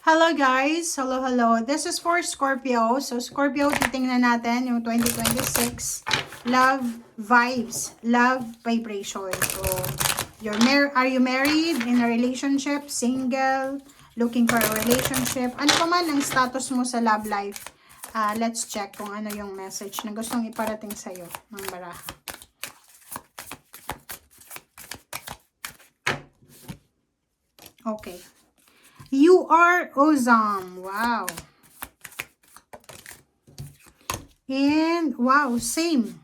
Hello guys! Hello. This is for Scorpio. So Scorpio, titingnan natin yung 2026 love vibes, love vibration. So, are you married, in a relationship, single, looking for a relationship? Ano pa man ang status mo sa love life? Let's check kung ano yung message na gustong iparating sa'yo ng baraha. Okay. You are awesome. Wow. And, wow, same.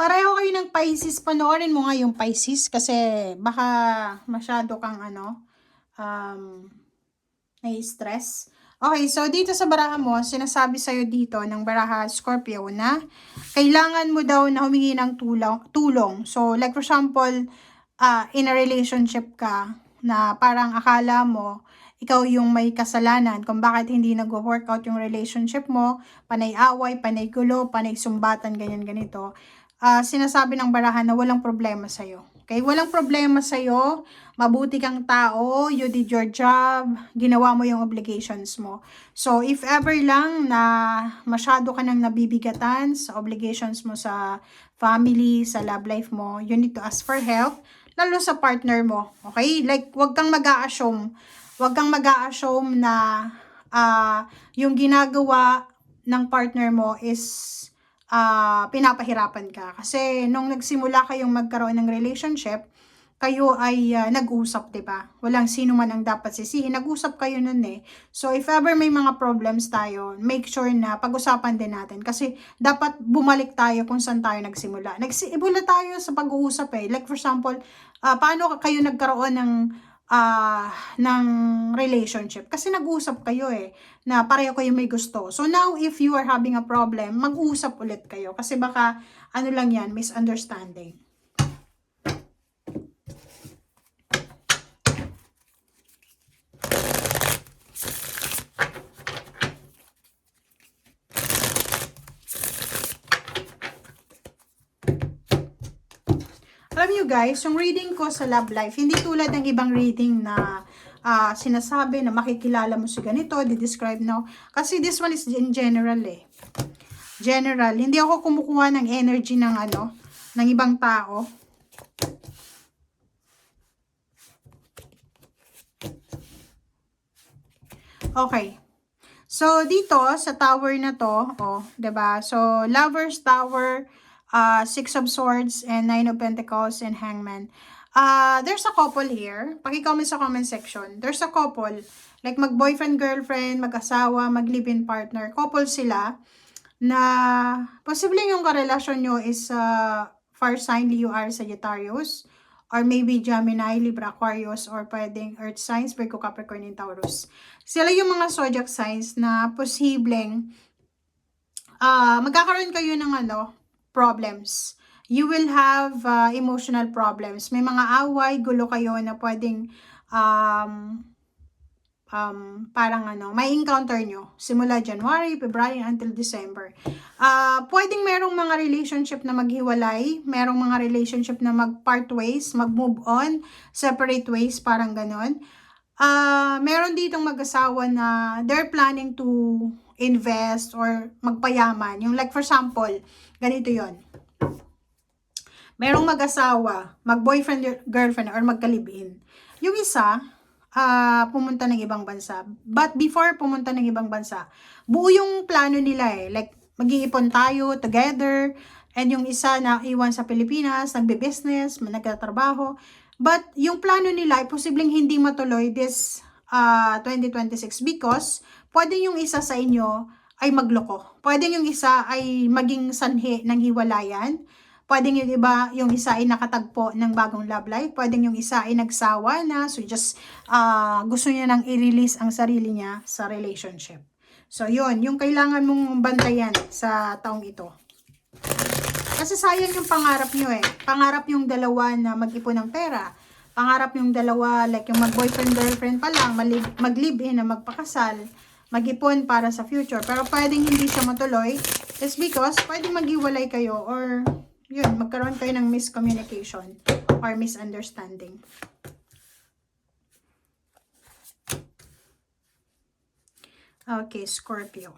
Pareho kayo ng Pisces. Panoorin mo nga yung Pisces kasi baka masyado kang nai-stress. Okay, so dito sa baraha mo, sinasabi sa'yo dito ng baraha Scorpio na kailangan mo daw na humingi ng tulong. So, like for example, in a relationship ka, na parang akala mo, ikaw yung may kasalanan kung bakit hindi nag-workout yung relationship mo, panay away, panay gulo, panay sumbatan, ganyan ganito. Sinasabi ng barahan na walang problema sa'yo. Okay? Walang problema sa'yo, mabuti kang tao, you did your job, ginawa mo yung obligations mo. So, if ever lang na masyado ka nang nabibigatan sa obligations mo sa family, sa love life mo, you need to ask for help, lalo sa partner mo. Okay? Like, wag kang mag-a-assume. Wag kang mag-a-assume na yung ginagawa ng partner mo is pinapahirapan ka. Kasi nung nagsimula kayong magkaroon ng relationship, kayo ay nag-usap, 'di ba? Walang sino man ang dapat sisihin. Nag-usap kayo nun eh. So if ever may mga problems tayo, make sure na pag-usapan din natin kasi dapat bumalik tayo kung saan tayo nagsimula. Nagsimula tayo sa pag-uusap eh. Like for example, paano kayo nagkaroon ng relationship? Kasi nag-usap kayo eh, na pareho kayo may gusto. So now if you are having a problem, mag-usap ulit kayo kasi baka ano lang yan, misunderstanding. Alam nyo guys, yung reading ko sa love life, hindi tulad ng ibang reading na sinasabi na makikilala mo si ganito, di-describe now. Kasi this one is in general eh. General. Hindi ako kumukuha ng energy ng ng ibang tao. Okay. So, dito, sa tower na to, diba? So, Lover's Tower, Six of Swords, and Nine of Pentacles, and Hangman. There's a couple here. Paki-comment sa comment section. There's a couple. Like, mag-boyfriend, girlfriend, mag-asawa, mag-live-in partner. Couple sila na posibleng yung karelasyon nyo is fire sign, Leo, Aries, Sagittarius. Or maybe Gemini, Libra, Aquarius, or pwedeng Earth signs, Virgo, Capricorn, and Taurus. Sila yung mga zodiac signs na posibleng magkakaroon kayo ng problems. You will have emotional problems. May mga away, gulo kayo na pwedeng parang may encounter nyo. Simula January, February, until December. Pwedeng merong mga relationship na maghiwalay, merong mga relationship na mag-part ways, mag-move on, separate ways, parang ganon. Meron ditong mag-asawa na they're planning to invest or magpayaman. Yung like for example, ganito yon. Merong mag-asawa, mag-boyfriend, girlfriend, or magka-live-in. Yung isa, pumunta ng ibang bansa. But before pumunta ng ibang bansa, buo yung plano nila eh. Like, mag-iipon tayo together. And yung isa na iwan sa Pilipinas, nagbe-business, nagtatrabaho. But yung plano nila ay posibleng hindi matuloy this 2026 because pwedeng yung isa sa inyo ay magloko. Pwedeng yung isa ay maging sanhi ng hiwalayan. Pwedeng yung iba, yung isa ay nakatagpo ng bagong love life. Pwedeng yung isa ay nagsawa na. So just gusto niya nang i-release ang sarili niya sa relationship. So yun, yung kailangan mong bantayan sa taong ito. Kasi sayang yung pangarap nyo eh. Pangarap yung dalawa na mag-ipon ng pera. Pangarap yung dalawa, like yung mag-boyfriend, girlfriend pa lang, mag-live-in na magpakasal, mag-ipon para sa future. Pero pwedeng hindi siya matuloy. It's because pwedeng maghiwalay kayo or yun, magkaroon kayo ng miscommunication or misunderstanding. Okay, Scorpio.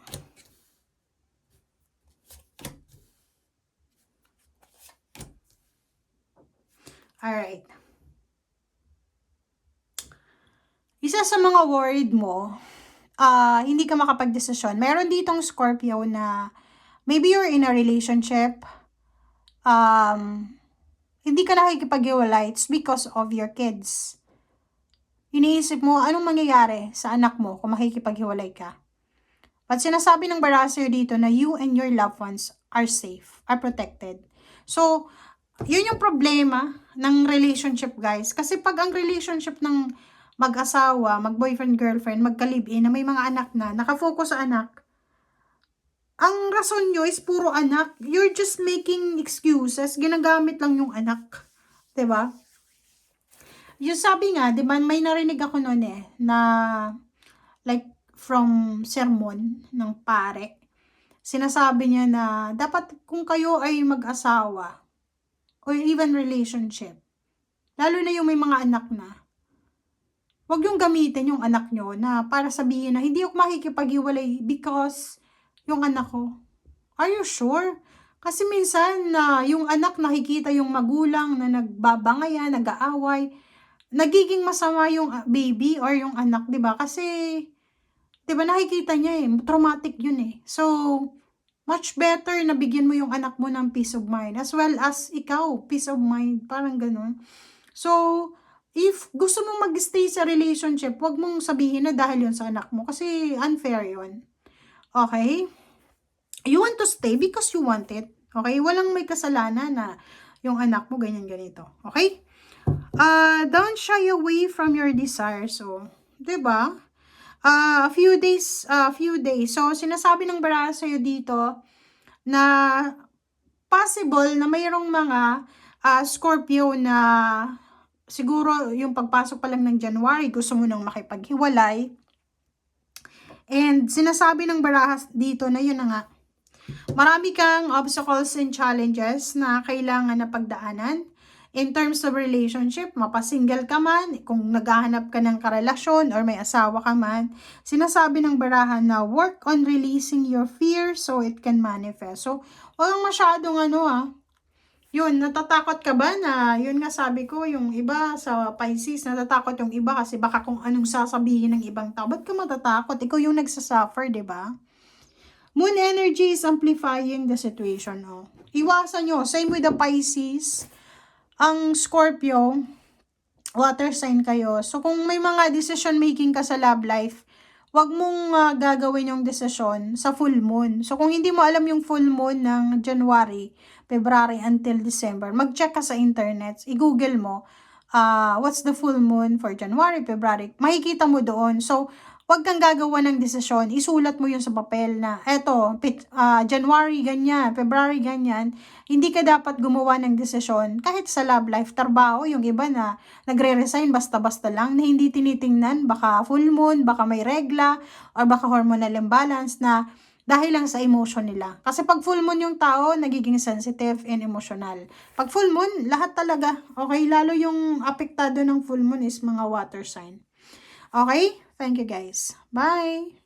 Alright. Isa sa mga worried mo, hindi ka makapag-desisyon. Meron ditong Scorpio na maybe you're in a relationship, hindi ka nakikipag-iwalay, it's because of your kids. Iniisip mo, anong mangyayari sa anak mo kung makikipaghiwalay ka? But sinasabi ng baraso dito na you and your loved ones are safe, are protected. So, yun yung problema ng relationship, guys. Kasi pag ang relationship ng mag-asawa, mag-boyfriend, girlfriend, magka-live-in, na may mga anak na, nakafocus sa anak, ang rason nyo is puro anak. You're just making excuses. Ginagamit lang yung anak. 'Di ba? Yung sabi nga, di ba, may narinig ako noon na like from sermon ng pare. Sinasabi niya na dapat kung kayo ay mag-asawa or even relationship, lalo na yung may mga anak na, wag yung gamitin yung anak nyo na para sabihin na hindi ako makikipag-iwalay because yung anak ko. Are you sure? Kasi minsan na yung anak nakikita yung magulang na nagbabangayan, nag-aaway, nagiging masama yung baby or yung anak, 'di ba? Kasi 'di ba nakikita niya traumatic yun So, much better na bigyan mo yung anak mo ng peace of mind as well as ikaw, peace of mind, parang ganun. So, if gusto mong mag-stay sa relationship, wag mong sabihin na dahil yun sa anak mo kasi unfair yun. Okay? You want to stay because you want it. Okay? Walang may kasalanan na yung anak mo ganyan ganito. Okay? Don't shy away from your desires. So, 'di ba? A few days. So, sinasabi ng bara sa'yo dito na possible na mayroong mga Scorpio na siguro yung pagpasok pa lang ng January, gusto mo nang makipaghiwalay. And sinasabi ng barahas dito na yun na nga, marami kang obstacles and challenges na kailangan na pagdaanan. In terms of relationship, mapasingle ka man, kung naghahanap ka ng karelasyon or may asawa ka man, sinasabi ng barahan na work on releasing your fear so it can manifest. So, walang masyadong yun, natatakot ka ba na, yun nga sabi ko, yung iba sa Pisces, natatakot yung iba kasi baka kung anong sasabihin ng ibang tao. Ba't ka matatakot? Ikaw yung nagsasuffer, diba? Moon energy is amplifying the situation. Iwasan nyo. Same with the Pisces. Ang Scorpio, water sign kayo. So, kung may mga decision making ka sa love life, wag mong gagawin yung decision sa full moon. So, kung hindi mo alam yung full moon ng January, February until December, mag-check ka sa internet, i-google mo, what's the full moon for January, February, makikita mo doon. So, wag kang gagawa ng desisyon, isulat mo yun sa papel na, eto, January ganyan, February ganyan, hindi ka dapat gumawa ng desisyon, kahit sa love life, trabaho, yung iba na nagre-resign basta-basta lang, na hindi tinitingnan, baka full moon, baka may regla, or baka hormonal imbalance na, dahil lang sa emotion nila. Kasi pag full moon yung tao, nagiging sensitive and emotional. Pag full moon, lahat talaga. Okay, lalo yung apektado ng full moon is mga water sign. Okay? Thank you guys. Bye!